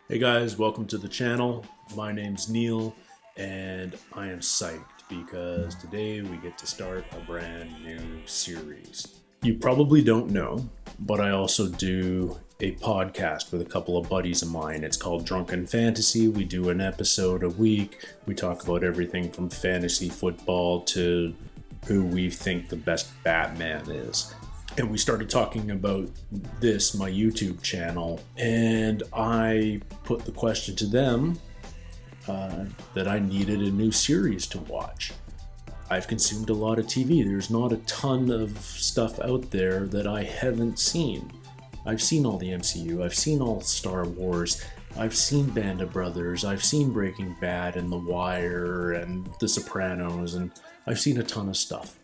Hey guys, welcome to the channel. My name's Neil, and I am psyched because today we get to start a brand new series. You probably don't know, but I also do a podcast with a couple of buddies of mine. It's called Drunken Fantasy. We do an episode a week. We talk about everything from fantasy football to who we think the best Batman is. And we started talking about this, my YouTube channel, and I put the question to them that I needed a new series to watch. I've consumed a lot of TV. There's not a ton of stuff out there that I haven't seen. I've seen all the MCU, I've seen all Star Wars, I've seen Band of Brothers, I've seen Breaking Bad and The Wire and The Sopranos, and I've seen a ton of stuff.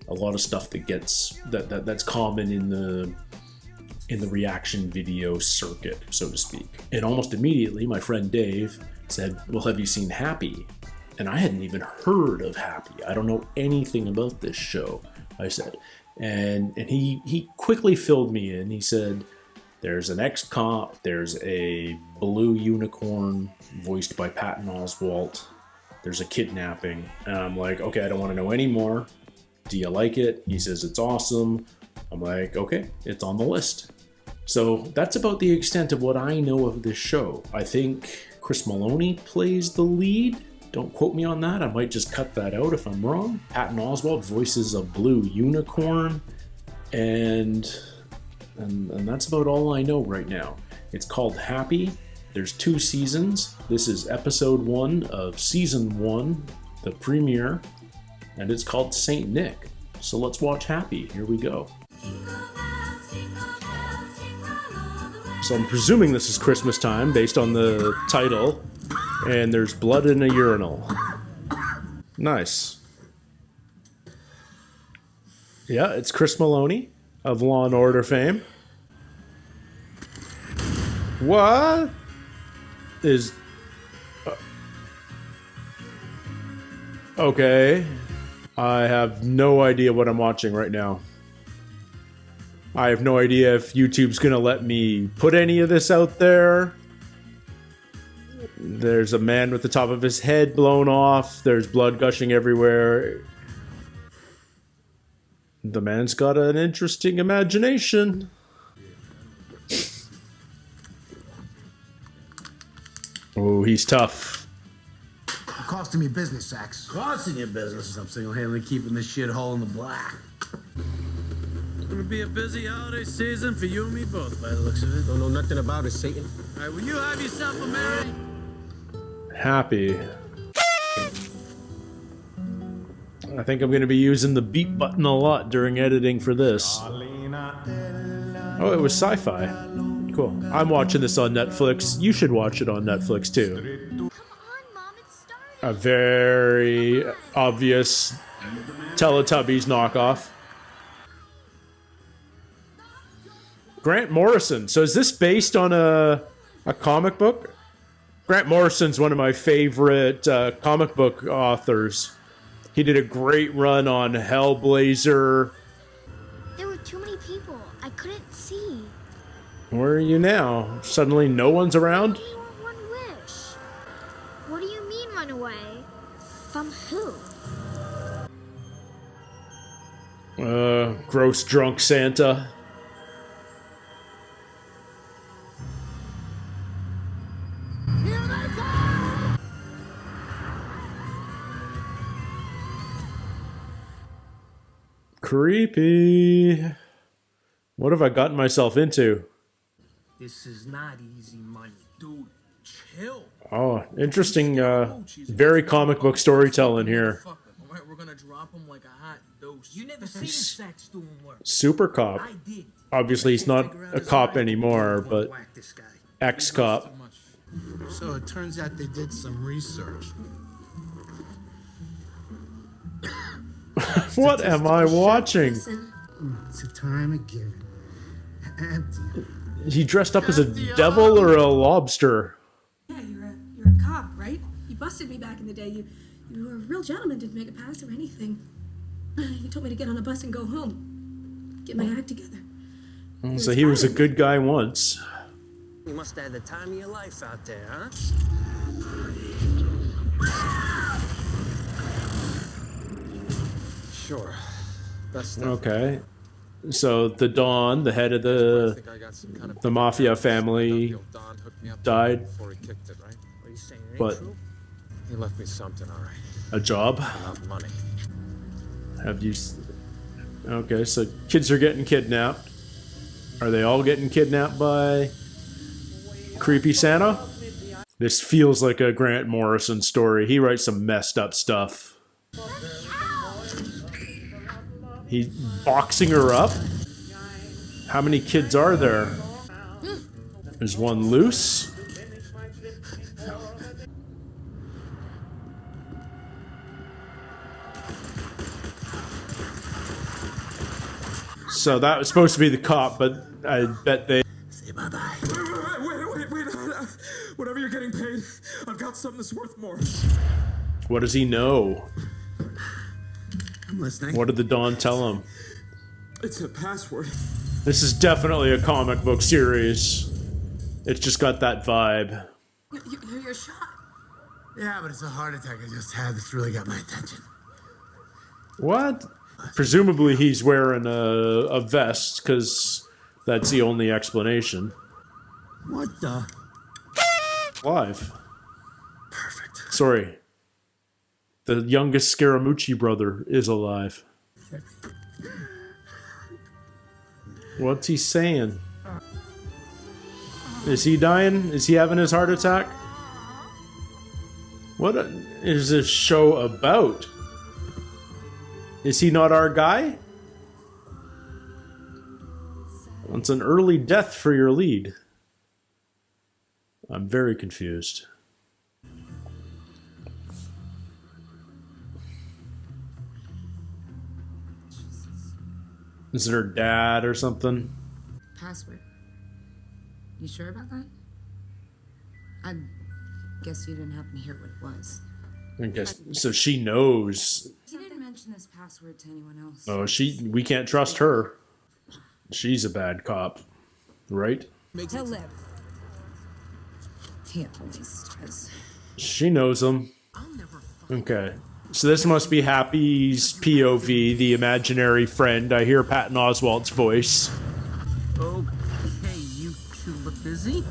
A lot of stuff that gets that's common in the reaction video circuit, so to speak. And almost immediately, my friend Dave said, "Well, have you seen Happy?" And I hadn't even heard of Happy. I don't know anything about this show, I said. And he quickly filled me in. He said, "There's an ex-cop, there's a blue unicorn voiced by Patton Oswalt, there's a kidnapping." And I'm like, okay, I don't want to know any more. Do you like it? He says it's awesome. I'm like, okay, it's on the list. So that's about the extent of what I know of this show. I think Chris Meloni plays the lead. Don't quote me on that. I might just cut that out if I'm wrong. Patton Oswalt voices a blue unicorn. And that's about all I know right now. It's called Happy. There's 2 seasons. This is episode 1 of season 1, the premiere. And it's called Saint Nick. So let's watch Happy. Here we go. So I'm presuming this is Christmas time based on the title. And there's blood in a urinal. Nice. Yeah, it's Chris Meloni of Law and Order fame. What is... Okay. I have no idea what I'm watching right now. I have no idea if YouTube's gonna let me put any of this out there. There's a man with the top of his head blown off. There's blood gushing everywhere. The man's got an interesting imagination. Oh, he's tough. Costing me business, Sax. Costing you business. I'm single-handedly keeping this shithole in the black. It's gonna be a busy holiday season for you and me both, by the looks of it. Don't know nothing about it, Satan. All right, will you have yourself a merry? Happy. I think I'm going to be using the beat button a lot during editing for this. Oh, it was sci-fi. Cool. I'm watching this on Netflix. You should watch it on Netflix too. A very obvious Teletubbies knockoff. Grant Morrison. So is this based on a comic book? Grant Morrison's one of my favorite comic book authors. He did a great run on Hellblazer. There were too many people. I couldn't see. Where are you now? Suddenly no one's around? One wish. What do you mean run away? From who? Gross drunk Santa. Creepy. What have I gotten myself into? This is not easy money. Dude, chill. Oh, interesting, very comic book storytelling here. All right, we're gonna drop him like a hot dose. You never seen Sax doing work. Super cop. I did. Obviously, he's not a cop anymore, but Whack this guy. ex-cop. So it turns out they did some research. What am I watching? It's a time of giving. Empty. He dressed up as a devil or a lobster? Yeah, you're a cop, right? You busted me back in the day. You were a real gentleman, didn't make a pass or anything. You told me to get on a bus and go home. Get my act together. So he was a good guy once. You must have had the time of your life out there, huh? Sure. That's Okay. So the Don, the head of the mafia family, died, before he kicked it, right? What are you saying? It ain't but true? He left me something, all right. a job. Not money. Have you? Okay, so kids are getting kidnapped. Are they all getting kidnapped by creepy Santa? This feels like a Grant Morrison story. He writes some messed up stuff. He's boxing her up? How many kids are there? Is one loose? So that was supposed to be the cop, but I bet they... Say bye-bye. Wait. Whatever you're getting paid, I've got something that's worth more. What does he know? I'm listening. What did the Don tell him? It's a password. This is definitely a comic book series. It's just got that vibe. You're shot. Yeah, but it's a heart attack I just had that's really got my attention. What? Presumably he's wearing a vest, because that's the only explanation. What the? Live. Perfect. Sorry. The youngest Scaramucci brother is alive. What's he saying? Is he dying? Is he having his heart attack? What is this show about? Is he not our guy? It's an early death for your lead. I'm very confused. Is it her dad or something? Password. You sure about that? I guess you didn't happen to hear what it was. I guess so. She knows. He didn't mention this password to anyone else. Oh, we can't trust her. She's a bad cop, right? He'll live. He always does. She knows him. Okay. So this must be Happy's POV, the imaginary friend. I hear Patton Oswalt's voice. Okay, you two look busy.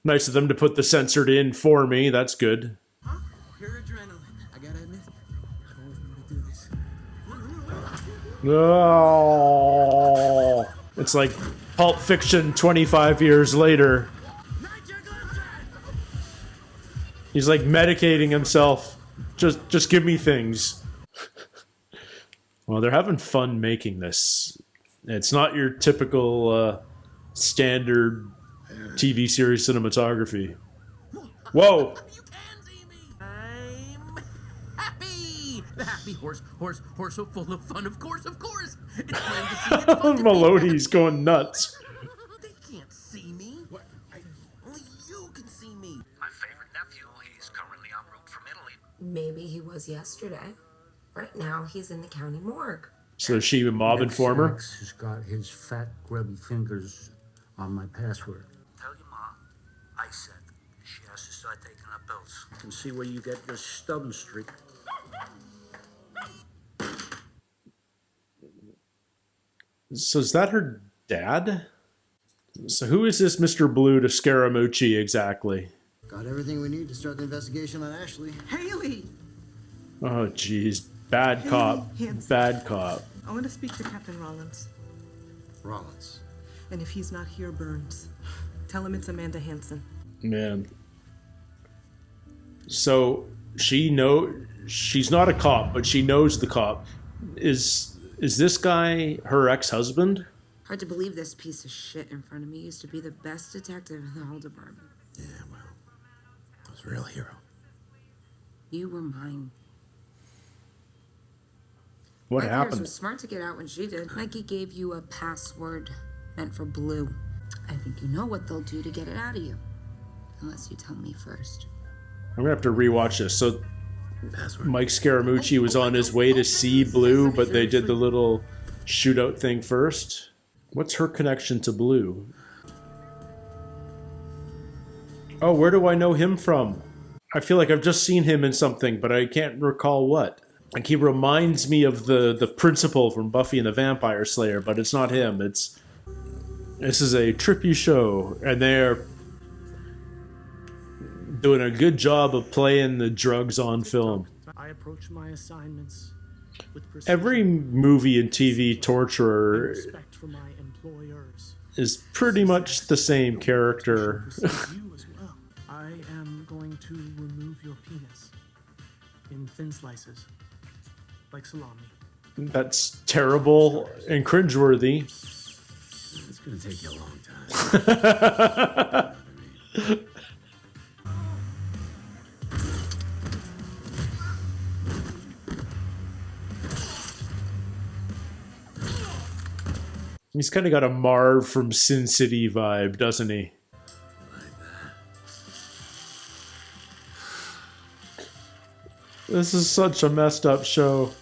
Nice of them to put the censored in for me. That's good. Pure adrenaline. I gotta admit, I always wanted to do this. Oh, it's like Pulp Fiction 25 years later. He's like medicating himself. Just give me things. Well, they're having fun making this. It's not your typical standard TV series cinematography. Whoa! You can see me. I'm happy. The happy horse so full of fun. Of course. It's fun to see. It's fun to be Melodi's going nuts. They can't see me. Only you can see me. My favorite nephew, he's currently en route from Italy. Maybe he was yesterday. Right now, he's in the county morgue. So is she a mob informer? Max has got his fat, grubby fingers on my password. Tell your mom, I said she has to start taking her pills. You can see where you get your stubborn streak. So is that her dad? So who is this Mr. Blue to Scaramucci exactly? Got everything we need to start the investigation on Ashley. Haley! Oh, jeez. Bad cop. Hanson. Bad cop. I want to speak to Captain Rollins. Rollins. And if he's not here, Burns. Tell him it's Amanda Hanson. Man. So she's not a cop, but she knows the cop. Is this guy her ex-husband? Hard to believe this piece of shit in front of me used to be the best detective in the whole department. Yeah, well, I was a real hero. You were mine. What My happened? peers were smart to get out when she did. Mikey gave you a password meant for Blue. I think you know what they'll do to get it out of you. Unless you tell me first. I'm gonna have to rewatch this. So Password. Mike Scaramucci was on his way to see Blue, but they did the little shootout thing first. What's her connection to Blue? Oh, where do I know him from? I feel like I've just seen him in something, but I can't recall what. Like, he reminds me of the principal from Buffy and the Vampire Slayer, but it's not him. This is a trippy show, and they're doing a good job of playing the drugs on film. I approach my assignments with precision. Every movie and TV torturer Respect for my employers. is pretty much the same character. You as well. I am going to remove your penis in thin slices, like salami. That's terrible and cringeworthy. It's gonna take you a long time. He's kind of got a Marv from Sin City vibe, doesn't he? This is such a messed up show.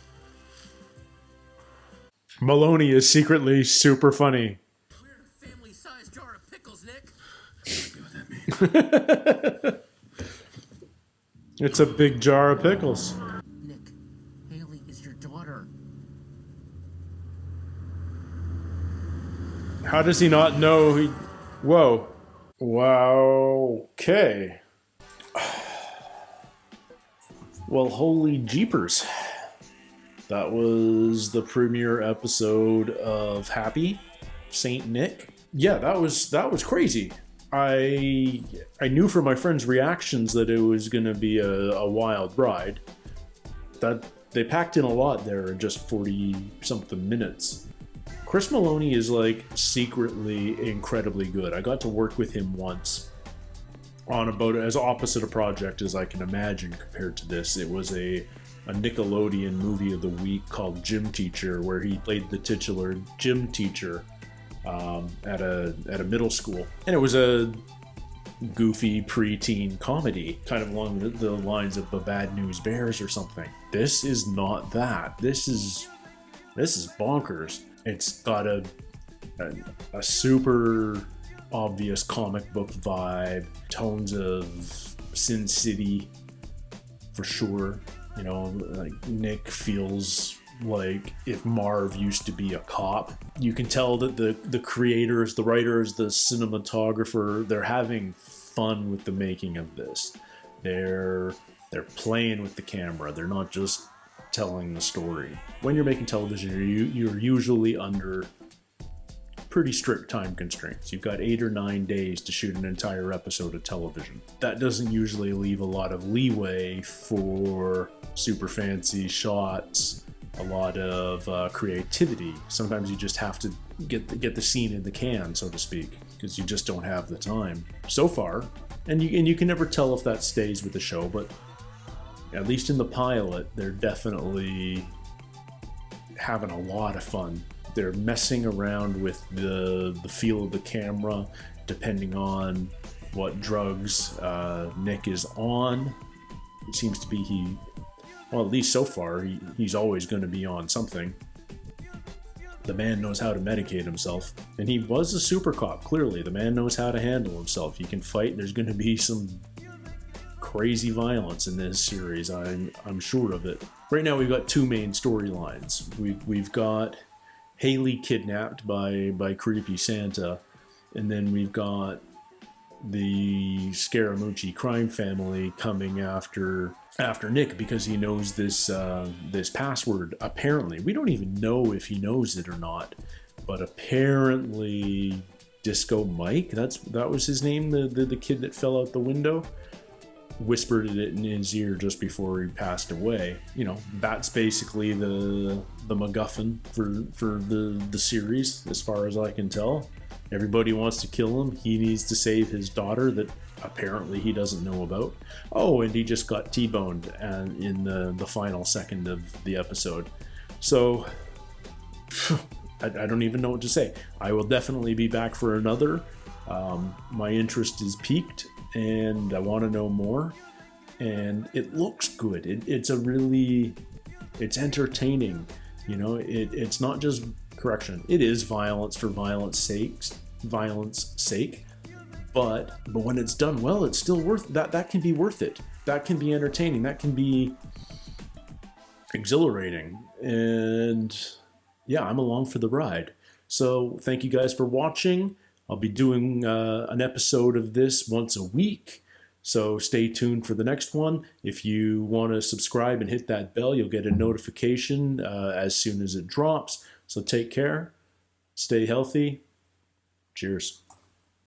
Maloney is secretly super funny. We're in a family-sized jar of pickles, Nick. What that mean? It's a big jar of pickles. Nick, Haley is your daughter. How does he not know he... Whoa. Wow. Okay. Well, holy jeepers. That was the premiere episode of Happy, Saint Nick. Yeah, that was crazy. I knew from my friends' reactions that it was going to be a wild ride. That they packed in a lot there in just 40-something minutes. Chris Maloney is like secretly incredibly good. I got to work with him once on about as opposite a project as I can imagine compared to this. It was a Nickelodeon movie of the week called Gym Teacher, where he played the titular gym teacher at a middle school, and it was a goofy preteen comedy, kind of along the lines of the Bad News Bears or something. This is not that. This is bonkers. It's got a super obvious comic book vibe, tones of Sin City for sure. You know, like Nick feels like if Marv used to be a cop. You can tell that the creators, the writers, the cinematographer, they're having fun with the making of this. They're playing with the camera. They're not just telling the story. When you're making television, you're usually under pretty strict time constraints. You've got 8 or 9 days to shoot an entire episode of television. That doesn't usually leave a lot of leeway for super fancy shots, a lot of creativity. Sometimes you just have to get the scene in the can, so to speak, because you just don't have the time. So far, and you can never tell if that stays with the show, but at least in the pilot, they're definitely having a lot of fun. They're messing around with the feel of the camera, depending on what drugs Nick is on. It seems to be well, at least so far, he's always going to be on something. The man knows how to medicate himself, and he was a super cop, clearly. The man knows how to handle himself. He can fight. There's going to be some crazy violence in this series, I'm sure of it. Right now we've got two main storylines. We've got Haley kidnapped by creepy Santa, and then we've got the Scaramucci crime family coming after Nick because he knows this password. Apparently, we don't even know if he knows it or not, but apparently Disco Mike, that was his name, the kid that fell out the window, whispered it in his ear just before he passed away. You know, that's basically the MacGuffin for the series, as far as I can tell. Everybody wants to kill him. He needs to save his daughter that apparently he doesn't know about. Oh, and he just got T-boned in the final second of the episode. So I don't even know what to say. I will definitely be back for another. My interest is piqued, and I want to know more. And it looks good. It's entertaining. You know, it's not just correction. It is violence for violence sake, But when it's done well, it's still worth that. That can be worth it. That can be entertaining. That can be exhilarating. And yeah, I'm along for the ride. So thank you guys for watching. I'll be doing an episode of this once a week. So stay tuned for the next one. If you want to subscribe and hit that bell, you'll get a notification as soon as it drops. So take care. Stay healthy. Cheers.